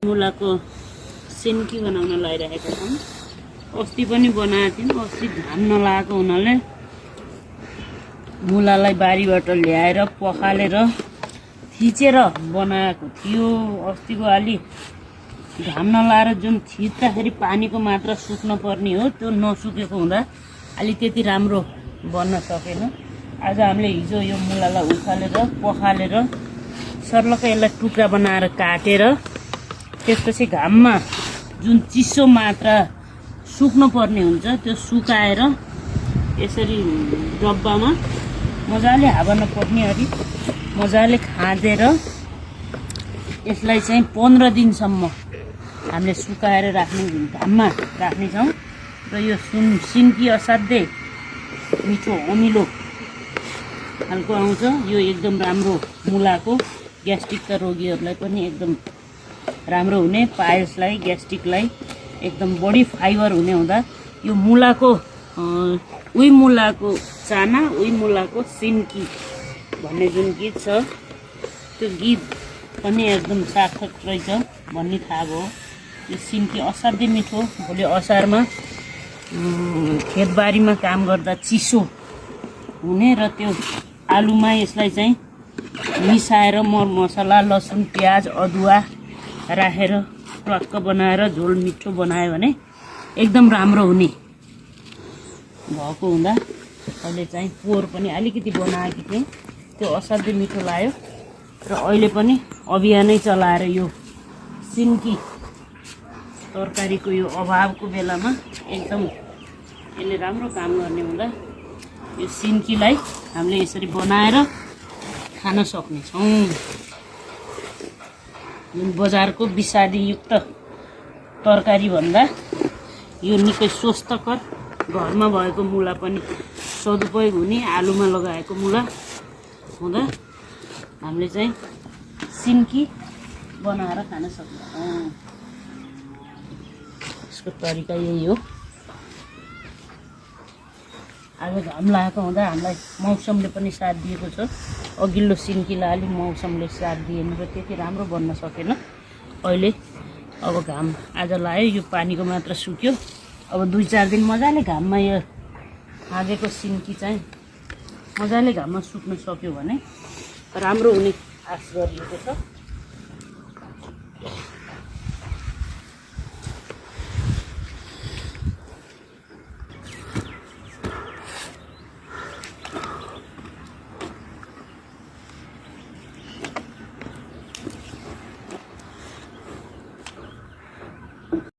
मुलाको सिन्की बनाउन लगाइरहेका छौँ। अस्ति पनि बनाएको थियौँ। अस्ति घाम नलागेको हुनाले मुलालाई बारीबाट ल्याएर पखालेर थिचेर बनाएको थियो। अस्तिको अलि घाम नलाएर जुन थिच्दाखेरि पानीको मात्रा सुक्न पर्ने हो त्यो नसुकेको हुँदा अलि त्यति राम्रो बन्न सकेन। आज हामीले हिजो यो मुलालाई उखालेर पखालेर सर्लक्क यसलाई टुक्रा बनाएर काटेर त्यसपछि घाममा जुन चिसो मात्रा सुक्न पर्ने हुन्छ त्यो सुकाएर यसरी डब्बामा मजाले हावा नपर्ने गरी मजाले खाँदेर यसलाई चाहिँ 15 दिनसम्म हामीले सुकाएर राख्ने घाममा राख्नेछौँ। र यो सिन्की असाध्यै मिठो अमिलो खालको आउँछ। यो एकदम राम्रो मुलाको ग्यास्ट्रिकका रोगीहरूलाई पनि एकदम राम्रो हुने, पायसलाई ग्यास्ट्रिकलाई एकदम बढी फाइबर हुने हुँदा यो मुलाको उही मुलाको चाना उही मुलाको सिन्की भन्ने जुन गीत छ त्यो गीत पनि एकदम सार्थक रहेछ भन्ने थाहा भयो। यो सिन्की असाध्यै मिठो। भोलि असारमा खेतबारीमा काम गर्दा चिसो हुने र त्यो आलुमा यसलाई चाहिँ मिसाएर मरमसला लसुन प्याज अदुवा राखेर टक्क बनाएर झोल मिठो बनायो भने एकदम राम्रो हुने भएको हुँदा अहिले चाहिँ पोहोर पनि अलिकति बनाएकी थिएँ। त्यो असाध्यै मिठो लाग्यो र अहिले पनि अभियानै चलाएर यो सिन्की तरकारीको यो अभावको बेलामा एकदम यसले राम्रो काम गर्ने हुँदा यो सिन्कीलाई हामीले यसरी बनाएर खान सक्नेछौँ। जुन बजारको विषादीयुक्त तरकारी भन्दा यो निकै स्वस्थकर, घरमा भएको मुला पनि सदुपयोग हुने, आलुमा लगाएको मुला हुँदा हामीले चाहिँ सिन्की बनाएर खान सक्छौँ। यसको तरिका यही हो। आज घाम लागेको हुँदा हामीलाई मौसमले पनि साथ दिएको छ। अघिल्लो सिन्कीलाई अलि मौसमले साथ दिएन र त्यति राम्रो बन्न सकेन। अहिले अब घाम आज लाग्यो, यो पानीको मात्रा सुक्यो। अब 2-4 दिन मजाले घाममा यो हागेको सिन्की चाहिँ मजाले घाममा सुक्न सक्यो भने राम्रो हुने आश गरिएको छ।